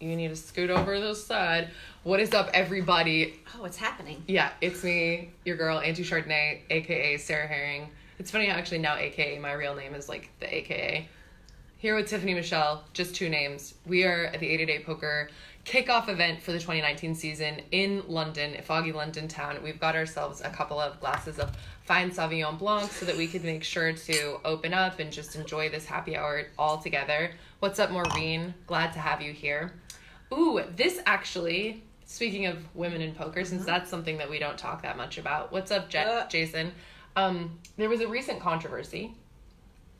You need to scoot over to the side. What is up, everybody? Oh, what's happening? Yeah, it's me, your girl, Auntie Chardonnay, a.k.a. Sarah Herring. It's funny how actually now a.k.a. my real name is like the a.k.a. Here with Tiffany Michelle, just two names. We are at the 80-Day Poker kickoff event for the 2019 season in London, foggy London town. We've got ourselves a couple of glasses of fine Sauvignon Blanc so that we could make sure to open up and just enjoy this happy hour all together. What's up, Maureen? Glad to have you here. Ooh, this actually, speaking of women in poker, since that's something that we don't talk that much about. What's up, Jason? There was a recent controversy.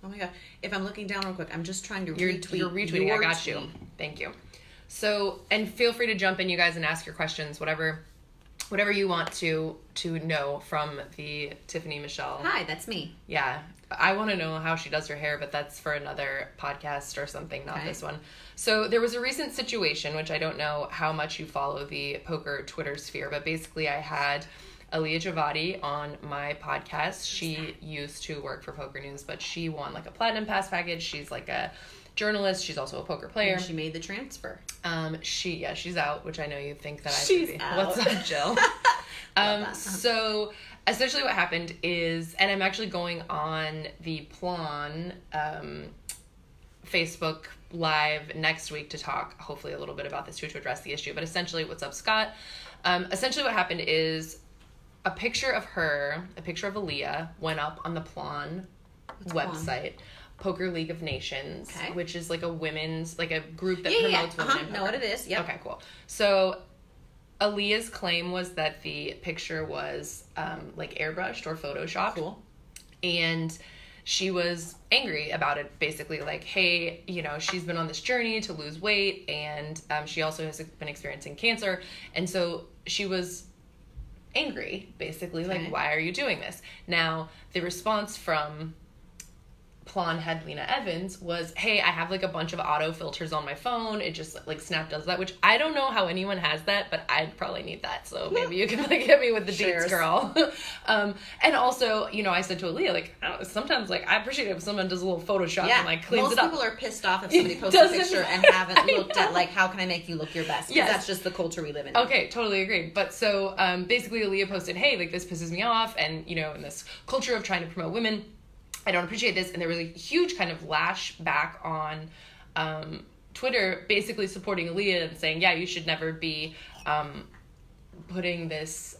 Oh my god. If I'm looking down real quick, I'm just trying to retweet. You're retweeting, I got you. Thank you. So, and feel free to jump in, you guys, and ask your questions, whatever you want to know from the Tiffany Michelle. Hi, that's me. Yeah. I want to know how she does her hair, but that's for another podcast or something, not this one. So there was a recent situation, which I don't know how much you follow the poker Twitter sphere, but basically I had Aaliyah Javadi on my podcast. She used to work for PokerNews, but she won like a platinum pass package. She's like a journalist. She's also a poker player. And she made the transfer. She's out, which I know you think that I should be. Out. What's up, Jill? So essentially what happened is, and I'm actually going on the PLON Facebook Live next week to talk hopefully a little bit about this too, to address the issue. But essentially, what's up, Scott? Essentially what happened is a picture of Aaliyah went up on the PLON website. Poker League of Nations, which is like a women's, like a group that promotes women in poker. Know what it is. Yep. Okay, cool. So Aaliyah's claim was that the picture was like airbrushed or photoshopped. Cool. And she was angry about it, basically like, hey, you know, she's been on this journey to lose weight, and she also has been experiencing cancer. And so she was angry, basically, like, why are you doing this? Now, the response from PLON head Lena Evans was, hey, I have like a bunch of auto filters on my phone. It just like Snap does that, which I don't know how anyone has that, but I'd probably need that. So maybe you can like hit me with the deets, girl. And also, you know, I said to Aaliyah, like, sometimes like I appreciate it if someone does a little Photoshop and like cleans it up. Most people are pissed off if somebody posts a picture and haven't looked at like, how can I make you look your best? Because that's just the culture we live in. Okay, totally agree. But so basically Aaliyah posted, hey, like this pisses me off, and you know, in this culture of trying to promote women, I don't appreciate this. And there was a huge kind of lash back on Twitter, basically supporting Aaliyah and saying, yeah, you should never be putting this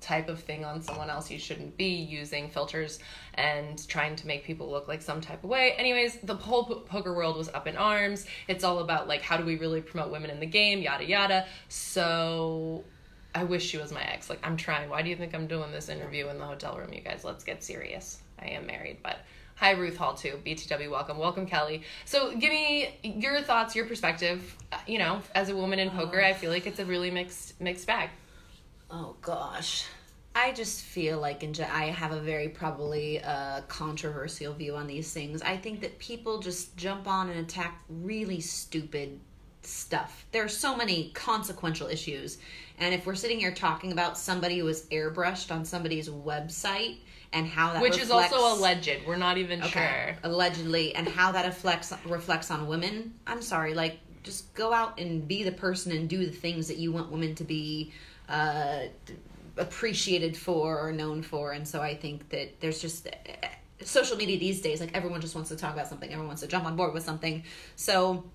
type of thing on someone else. You shouldn't be using filters and trying to make people look like some type of way. Anyways, the whole poker world was up in arms. It's all about like, how do we really promote women in the game, yada, yada. So I wish she was my ex. Like, I'm trying. Why do you think I'm doing this interview in the hotel room, you guys? Let's get serious. I am married, but hi, Ruth Hall too. BTW, welcome, Kelly. So give me your thoughts, your perspective. You know, as a woman in poker, I feel like it's a really mixed bag. Oh gosh, I just feel like I have a very probably controversial view on these things. I think that people just jump on and attack really stupid stuff. There are so many consequential issues, and if we're sitting here talking about somebody who was airbrushed on somebody's website and how that which is also alleged, we're not even sure, allegedly, and how that reflects on women, I'm sorry, like, just go out and be the person and do the things that you want women to be appreciated for or known for. And so I think that there's just social media these days, like, everyone just wants to talk about something, everyone wants to jump on board with something. So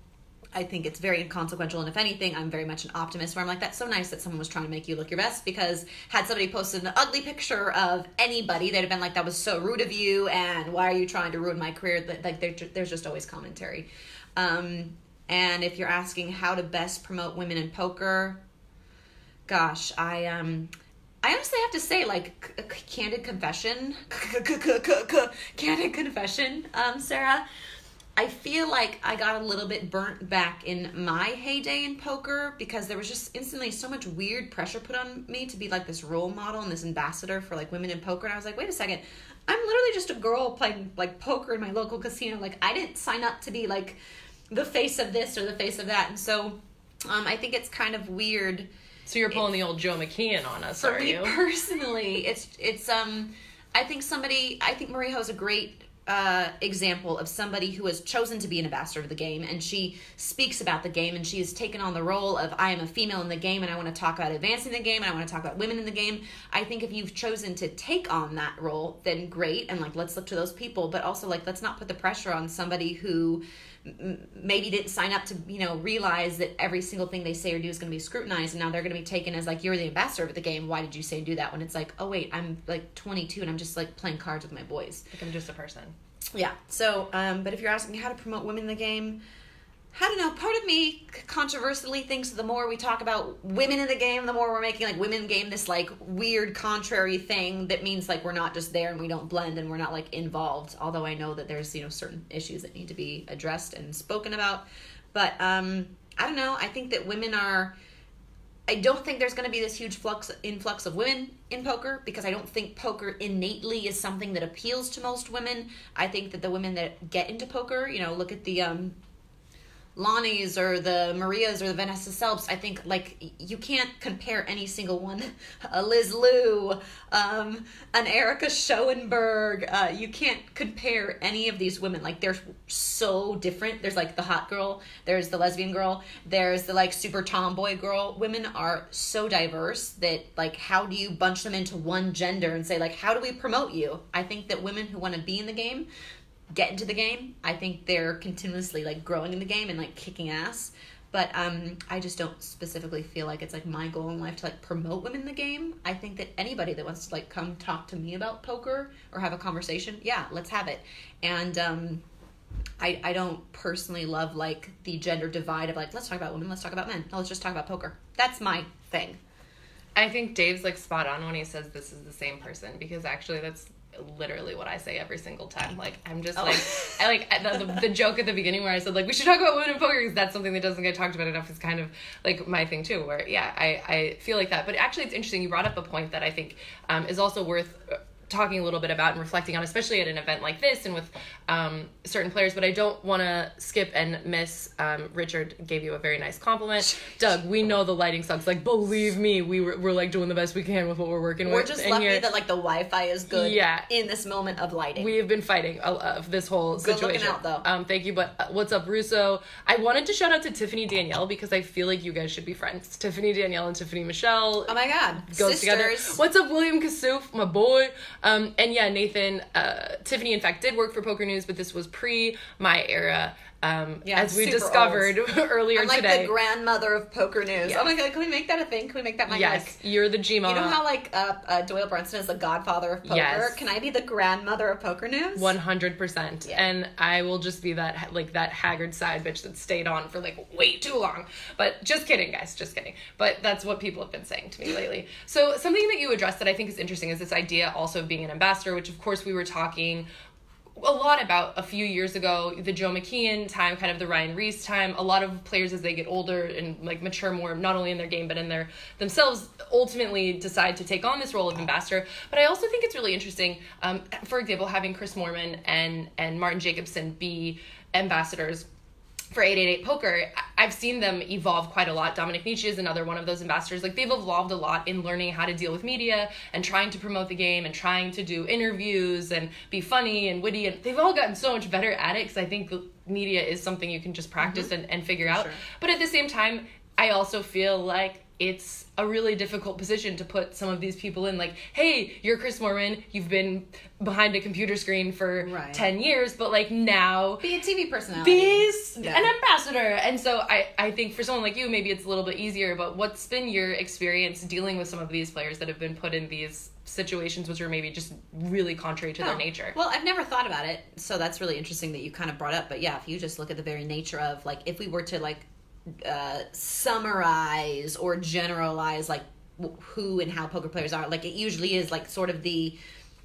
I think it's very inconsequential, and if anything, I'm very much an optimist, where I'm like, that's so nice that someone was trying to make you look your best, because had somebody posted an ugly picture of anybody, they'd have been like, that was so rude of you, and why are you trying to ruin my career? Like, there's just always commentary. And if you're asking how to best promote women in poker, gosh, I honestly have to say, like, candid confession, Sarah, I feel like I got a little bit burnt back in my heyday in poker, because there was just instantly so much weird pressure put on me to be like this role model and this ambassador for like women in poker. And I was like, wait a second, I'm literally just a girl playing like poker in my local casino. Like, I didn't sign up to be like the face of this or the face of that. And so I think it's kind of weird. So you're pulling the old Joe McKeon on us, are you? For me personally, it's I think Marie Ho's a great example of somebody who has chosen to be an ambassador of the game, and she speaks about the game, and she has taken on the role of, I am a female in the game, and I want to talk about advancing the game, and I want to talk about women in the game. I think if you've chosen to take on that role, then great, and like, let's look to those people, but also like, let's not put the pressure on somebody who maybe didn't sign up to, realize that every single thing they say or do is going to be scrutinized, and now they're going to be taken as like, you're the ambassador of the game, why did you say and do that, when it's like, oh wait, I'm like 22 and I'm just like playing cards with my boys. Like, I'm just a person. Yeah. So, but if you're asking how to promote women in the game, I don't know. Part of me controversially thinks the more we talk about women in the game, the more we're making like women in the game this like weird contrary thing that means like we're not just there and we don't blend and we're not like involved. Although I know that there's, certain issues that need to be addressed and spoken about. But I don't know. I think that I don't think there's going to be this huge influx of women in poker, because I don't think poker innately is something that appeals to most women. I think that the women that get into poker, look at the Lonnies or the Marias or the Vanessa Selbst, I think like you can't compare any single one. A Liz Liu, an Erica Schoenberg. You can't compare any of these women. Like, they're so different. There's like the hot girl, there's the lesbian girl, there's the like super tomboy girl. Women are so diverse that like, how do you bunch them into one gender and say like, how do we promote you? I think that women who want to be in the game get into the game. I think they're continuously like growing in the game and like kicking ass, but I just don't specifically feel like it's like my goal in life to like promote women in the game. I think that anybody that wants to like come talk to me about poker or have a conversation, yeah, let's have it. And I don't personally love like the gender divide of like, let's talk about women, let's talk about men, no, let's just talk about poker. That's my thing. I think Dave's like spot on when he says this is the same person, because actually that's literally what I say every single time. Like, I'm just like, I like the joke at the beginning where I said like, we should talk about women in poker, because that's something that doesn't get talked about enough, is kind of like my thing too, where yeah, I feel like that. But actually it's interesting, you brought up a point that I think is also worth talking a little bit about and reflecting on, especially at an event like this and with certain players. But I don't want to skip and miss, Richard gave you a very nice compliment. Doug, we know the lighting sucks. Like, believe me, we're like doing the best we can with what we're working with. We're just lucky here that like the Wi-Fi is good in this moment of lighting. We have been fighting this whole situation. Good looking out though. Thank you. But what's up, Russo? I wanted to shout out to Tiffany Danielle, because I feel like you guys should be friends. Tiffany Danielle and Tiffany Michelle. Oh my God. Goes Sisters. together. What's up, William Kassouf, my boy? And yeah, Nathan, Tiffany in fact did work for PokerNews, but this was pre my era. As we discovered earlier I'm like today. the grandmother of PokerNews. Yes. Oh my God, can we make that a thing? Can we make that my Yes, like, you're the G-mama. You know how like Doyle Brunson is the godfather of poker? Yes. Can I be the grandmother of PokerNews? 100%. Yeah. And I will just be that like that haggard side bitch that stayed on for like way too long. But just kidding, guys, just kidding. But that's what people have been saying to me lately. So something that you addressed that I think is interesting is this idea also of being an ambassador, which of course we were talking a lot about a few years ago, the Joe McKeon time, kind of the Ryan Reese time. A lot of players, as they get older and like mature more, not only in their game but in their themselves, ultimately decide to take on this role of ambassador. But I also think it's really interesting, for example, having Chris Moorman and Martin Jacobson be ambassadors for 888 Poker. I've seen them evolve quite a lot. Dominic Nietzsche is another one of those ambassadors. Like, they've evolved a lot in learning how to deal with media and trying to promote the game and trying to do interviews and be funny and witty. And they've all gotten so much better at it, because I think media is something you can just practice and figure out. Sure. But at the same time, I also feel like it's a really difficult position to put some of these people in. Like, hey, you're Chris Moorman, you've been behind a computer screen for 10 years, but like now be a TV personality, be an ambassador. And so I think for someone like you, maybe it's a little bit easier. But what's been your experience dealing with some of these players that have been put in these situations which are maybe just really contrary to their nature? Well, I've never thought about it, so that's really interesting that you kind of brought up. But yeah, if you just look at the very nature of like, if we were to like summarize or generalize like who and how poker players are, like it usually is like sort of the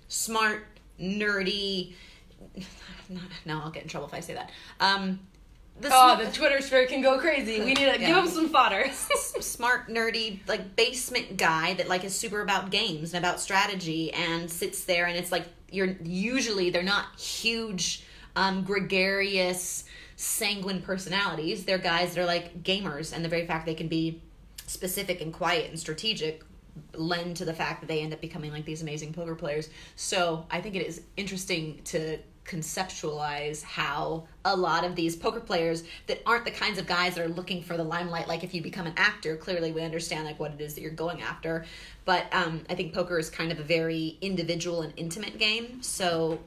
smart, nerdy, no, I'll get in trouble if I say that. The Twitter sphere can go crazy. We need to give them some fodder. Smart, nerdy, like basement guy that like is super about games and about strategy and sits there, and it's like they're not huge, gregarious, sanguine personalities. They're guys that are like gamers, and the very fact they can be specific and quiet and strategic lend to the fact that they end up becoming like these amazing poker players. So I think it is interesting to conceptualize how a lot of these poker players that aren't the kinds of guys that are looking for the limelight. Like, if you become an actor, clearly we understand like what it is that you're going after. But I think poker is kind of a very individual and intimate game. So,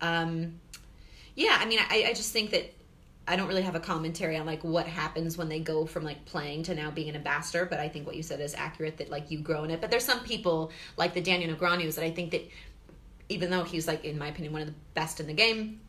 yeah, I mean, I just think that I don't really have a commentary on like what happens when they go from like playing to now being an ambassador, but I think what you said is accurate, that like you grow in it. But there's some people like the Daniel Negreanu that I think that even though he's like, in my opinion, one of the best in the game,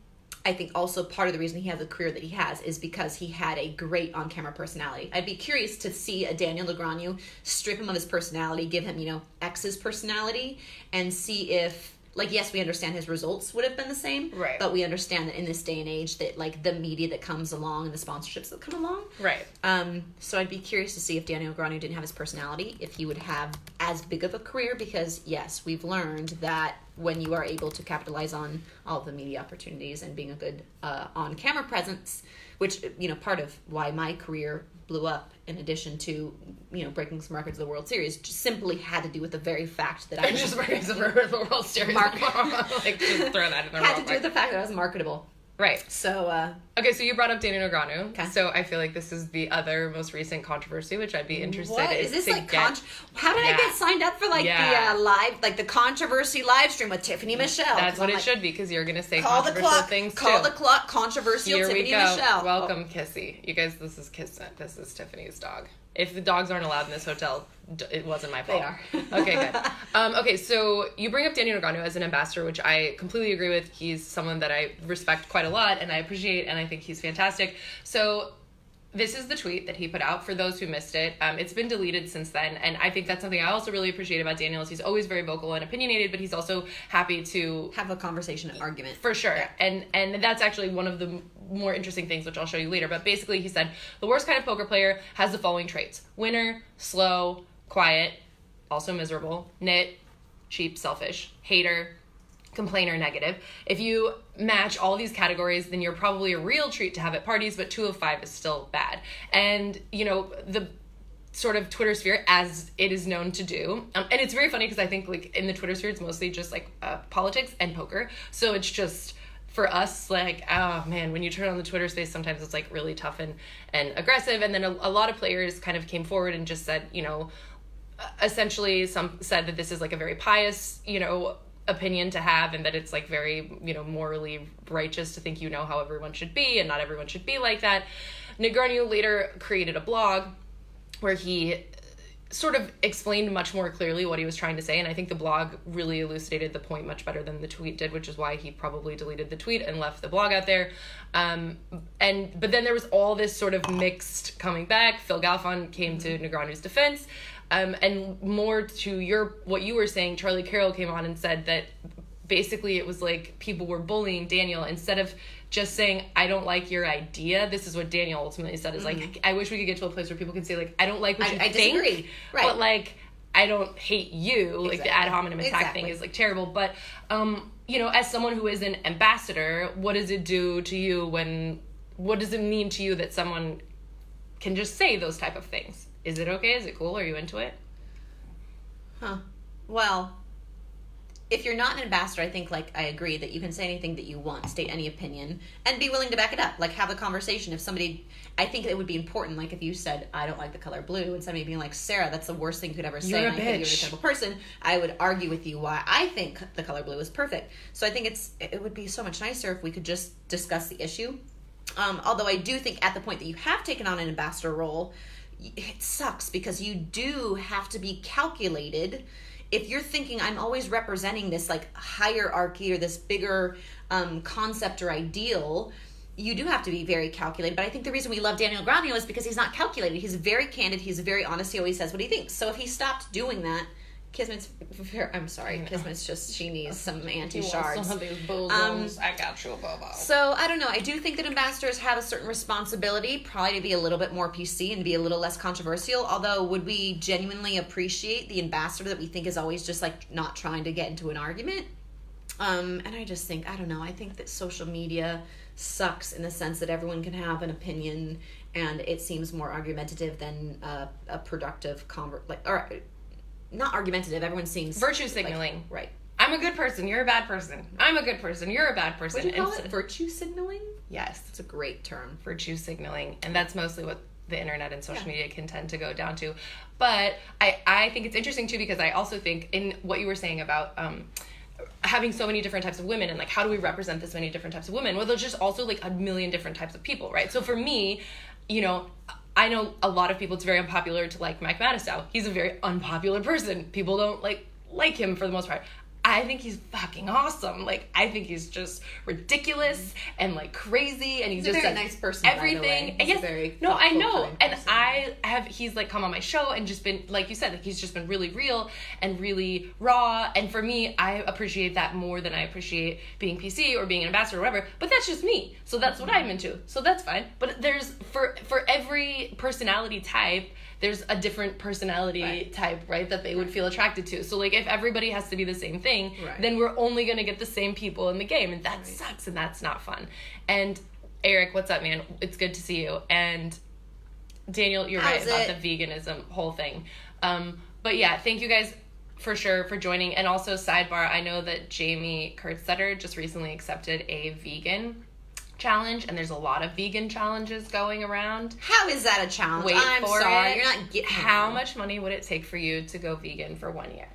I think also part of the reason he has the career that he has is because he had a great on-camera personality. I'd be curious to see a Daniel Negreanu, strip him of his personality, give him, you know, X's personality, and see if, like, yes, we understand his results would have been the same, right? But we understand that in this day and age that, like, the media that comes along and the sponsorships that come along. Right. So I'd be curious to see if Daniel Negreanu didn't have his personality, if he would have as big of a career, because, yes, we've learned that when you are able to capitalize on all of the media opportunities and being a good on-camera presence, which, you know, part of why my career blew up, in addition to, you know, breaking some records of the World Series, just simply had to do with the very fact that I was just breaking some records of the World Series. Like, just throw that in the had to do with the fact that I was marketable. Right. So, okay, so you brought up Daniel Negreanu. Okay. So I feel like this is the other most recent controversy, which I'd be interested in. Is this like how did I get signed up for like the live, like the controversy live stream with Tiffany Michelle? That's what it should be, because you're going to say controversial things too. Call the clock, controversial Here Tiffany we go. Michelle. Welcome, Kissy. You guys, this is Kissant. This is Tiffany's dog. If the dogs aren't allowed in this hotel, it wasn't my fault. They are. Okay, good. Okay, so you bring up Daniel Negreanu as an ambassador, which I completely agree with. He's someone that I respect quite a lot, and I appreciate, and I think he's fantastic. So this is the tweet that he put out for those who missed it. It's been deleted since then, and I think that's something I also really appreciate about Daniel, is he's always very vocal and opinionated, but he's also happy to have a conversation and argument. For sure. Yeah. And that's actually one of the more interesting things, which I'll show you later. But basically he said, the worst kind of poker player has the following traits: winner, slow, quiet, also miserable, nit, cheap, selfish, hater, complainer, negative. If you match all these categories, then you're probably a real treat to have at parties, but 2 of 5 is still bad. And, you know, the sort of Twitter sphere, as it is known to do, and it's very funny because I think, like, in the Twitter sphere, it's mostly just, like, politics and poker. So it's just, for us, like, oh, man, when you turn on the Twitter space, sometimes it's, like, really tough and aggressive. And then a lot of players kind of came forward and just said, you know, essentially some said that this is, like, a very pious, you know, opinion to have, and that it's like very, you know, morally righteous to think you know how everyone should be, and not everyone should be like that. Negreanu later created a blog where he sort of explained much more clearly what he was trying to say, and I think the blog really elucidated the point much better than the tweet did, which is why he probably deleted the tweet and left the blog out there. But then there was all this sort of mixed coming back. Phil Galfond came to Negreanu's defense. And more to what you were saying, Charlie Carroll came on and said that basically it was like people were bullying Daniel instead of just saying, I don't like your idea. This is what Daniel ultimately said, is like, I wish we could get to a place where people could say, like, I don't like what you think, disagree. Right. But, like, I don't hate you. Exactly. Like, the ad hominem attack thing is, like, terrible. But, you know, as someone who is an ambassador, what does it do to you what does it mean to you that someone can just say those type of things? Is it okay? Is it cool? Are you into it? Well, if you're not an ambassador, I think, like, I agree that you can say anything that you want, state any opinion, and be willing to back it up. Like, have a conversation. If somebody, I think it would be important, like, if you said, I don't like the color blue, and somebody being like, Sarah, that's the worst thing you could ever say. You're a and I bitch. think you're a terrible person. I would argue with you why I think the color blue is perfect. So I think it would be so much nicer if we could just discuss the issue. Although I do think at the point that you have taken on an ambassador role, it sucks because you do have to be calculated. If you're thinking, I'm always representing this, like, hierarchy or this bigger concept or ideal, you do have to be very calculated. But I think the reason we love Daniel Negreanu is because he's not calculated. He's very candid. He's very honest. He always says what he thinks. So if he stopped doing that, Kismet's, I'm sorry, Kismet's just, she needs some anti-shards. I got you a bobo. So, I don't know. I do think that ambassadors have a certain responsibility, probably to be a little bit more PC and be a little less controversial. Although, would we genuinely appreciate the ambassador that we think is always just, like, not trying to get into an argument? And I just think, I don't know, I think that social media sucks in the sense that everyone can have an opinion, and it seems more argumentative than a productive or not argumentative. Everyone seems virtue signaling, like, right? I'm a good person, you're a bad person. I'm a good person, you're a bad person. What do you call it? Virtue signaling? Yes. It's a great term. Virtue signaling. And that's mostly what the internet and social media can tend to go down to. But I think it's interesting too, because I also think in what you were saying about having so many different types of women and like how do we represent this many different types of women? Well, there's just also like a million different types of people, right? So for me, you know, I know a lot of people, it's very unpopular to like Mike Madisow. He's a very unpopular person. People don't like him for the most part. I think he's fucking awesome. Like, I think he's just ridiculous and like crazy, and he's just a very nice person. Everything. He's a very no, I know, and person. he's like come on my show and just been like you said, like he's just been really real and really raw. And for me, I appreciate that more than I appreciate being PC or being an ambassador or whatever. But that's just me, so that's what I'm into. So that's fine. But there's for every personality type, there's a different personality type, right, that they would feel attracted to. So, like, if everybody has to be the same thing, then we're only going to get the same people in the game, and that sucks, and that's not fun. And, Eric, what's up, man? It's good to see you. And, Daniel, you're right about the veganism whole thing. But, yeah, thank you guys for sure for joining. And also, sidebar, I know that Jamie Kurtzetter just recently accepted a vegan challenge, and there's a lot of vegan challenges going around. How is that a challenge? I'm sorry, you're not getting How much money would it take for you to go vegan for 1 year?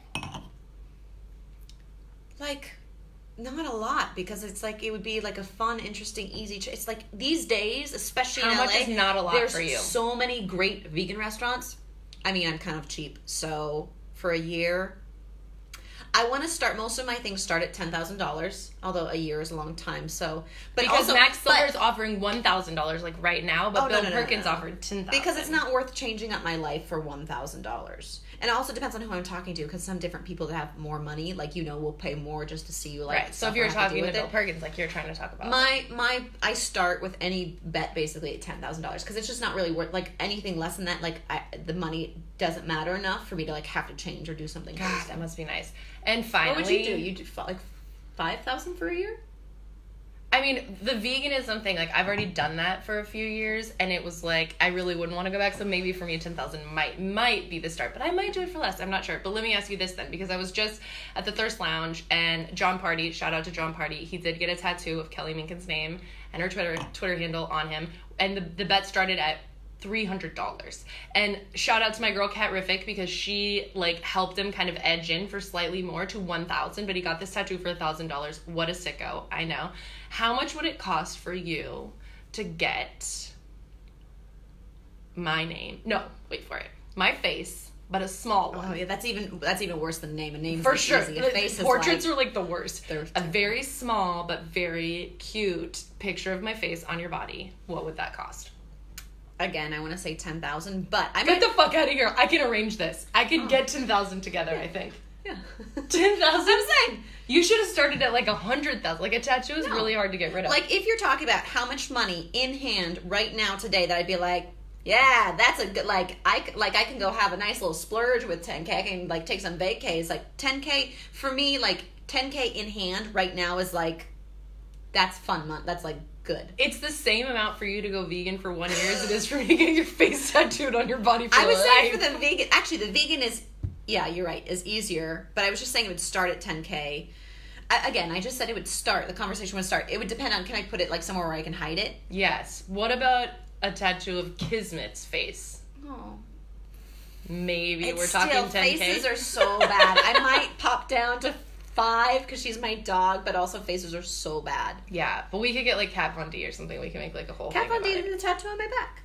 Like, not a lot, because it's like it would be like a fun, interesting, easy. It's like these days, especially in LA, much is not a lot for you? There's so many great vegan restaurants. I mean, I'm kind of cheap, so for a year, I want to start. Most of my things start at $10,000, although a year is a long time. So, but because also, Max Silver is offering $1,000 like right now, but Bill Perkins offered $10,000 because it's not worth changing up my life for $1,000. And it also depends on who I'm talking to, because some different people that have more money, like, you know, will pay more just to see you. Like, right. So if you're talking to Bill Perkins, like you're trying to talk about, I start with any bet basically at $10,000, because it's just not really worth, like, anything less than that. Like, the money doesn't matter enough for me to like have to change or do something. God, that must be nice. And finally, what would you do? You do like $5,000 for a year? I mean, the veganism thing, like, I've already done that for a few years, and it was like, I really wouldn't want to go back, so maybe for me, 10,000 might be the start, but I might do it for less, I'm not sure. But let me ask you this then, because I was just at the Thirst Lounge, and John Party, shout out to John Party, he did get a tattoo of Kelly Minkin's name and her Twitter handle on him, and the bet started at $300. And shout out to my girl Catrific, because she like helped him kind of edge in for slightly more to $1,000, but he got this tattoo for $1,000. What a sicko, I know. How much would it cost for you to get my name? No, wait for it. My face, but a small one. Oh yeah, that's even worse than name. A name for like sure. Easy. A face Portraits is are like the worst. A very small but very cute picture of my face on your body. What would that cost? Again, I want to say 10,000, but I get the fuck out of here. I can arrange this. I can get 10,000 together. I think. Yeah, 10,000. I'm saying you should have started at like 100,000. Like a tattoo is really hard to get rid of. Like if you're talking about how much money in hand right now today, that I'd be like, yeah, that's a good I can go have a nice little splurge with 10K. I can like take some vacays. Like 10K for me, like 10K in hand right now is like, that's fun month. That's like good. It's the same amount for you to go vegan for 1 year as it is for me to get your face tattooed on your body for life. I was saying for the vegan, actually the vegan is, yeah, you're right, is easier. But I was just saying it would start at 10K. Again, I just said it would start, the conversation would start. It would depend on, can I put it like somewhere where I can hide it? Yes. What about a tattoo of Kismet's face? Oh. Maybe we're talking 10K. Faces are so bad. I might pop down to 5 because she's my dog, but also faces are so bad. Yeah, but we could get like Kat Von D or something. We can make like a whole Kat Von D did a tattoo on my back.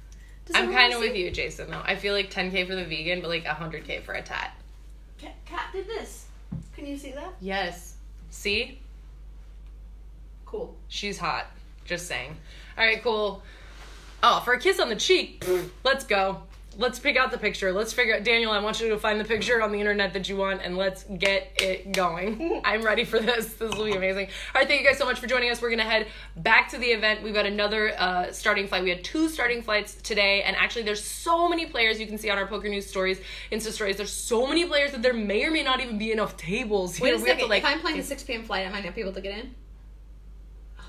I'm kind of with you, Jason, though. I feel like 10K for the vegan, but like 100K for a tat. Kat did this. Can you see that? Yes. See? Cool. She's hot. Just saying. All right, cool. Oh, for a kiss on the cheek, let's go. Let's pick out the picture. Let's figure out, Daniel, I want you to find the picture on the internet that you want, and let's get it going. I'm ready for this. This will be amazing. All right, thank you guys so much for joining us. We're going to head back to the event. We've got another starting flight. We had 2 starting flights today, and actually there's so many players you can see on our PokerNews stories, Insta stories. There's so many players that there may or may not even be enough tables here. Wait a second. If I'm playing the 6 p.m. flight, I might not be able to get in?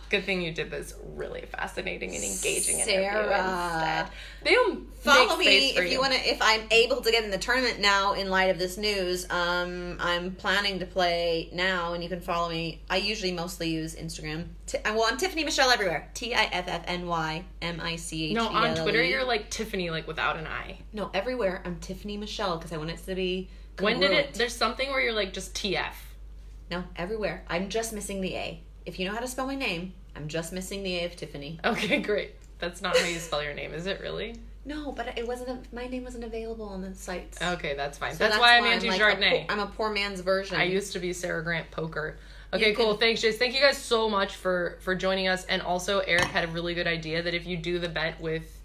Good thing you did this really fascinating and engaging Sarah. interview instead. They'll Follow me if you want to. If I'm able to get in the tournament now, in light of this news, I'm planning to play now, and you can follow me. I usually mostly use Instagram. I'm Tiffany Michelle everywhere. TiffNyMichelle. No, on Twitter you're like Tiffany, like without an I. No, everywhere I'm Tiffany Michelle because I want it to be congruent. When did it? There's something where you're like just TF. No, everywhere. I'm just missing the A. If you know how to spell my name, I'm just missing the A of Tiffany. Okay, great. That's not how you spell your name, is it really? No, but it wasn't. My name wasn't available on the sites. Okay, that's fine. So that's why I'm Angie Chardonnay. I'm a poor man's version. I used to be Sarah Grant Poker. Okay, cool. Thanks, Jace. Thank you guys so much for joining us. And also, Eric had a really good idea that if you do the bet with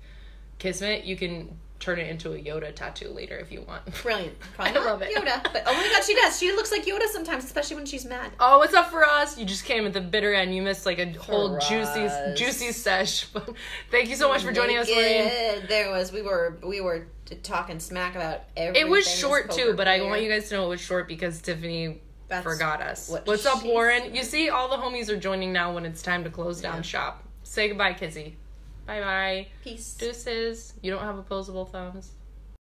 Kismet, you can turn it into a Yoda tattoo later if you want. Brilliant. Probably I love it. Yoda. But oh my god, she does. She looks like Yoda sometimes, especially when she's mad. Oh, what's up for us? You just came at the bitter end. You missed like a whole juicy sesh. Thank you so much for joining us, Maureen. We were talking smack about everything. It was short too, but I want you guys to know it was short because Tiffany forgot us. What's up, Warren? You see, all the homies are joining now when it's time to close down shop. Say goodbye, Kizzy. Bye-bye. Peace. Deuces. You don't have opposable thumbs.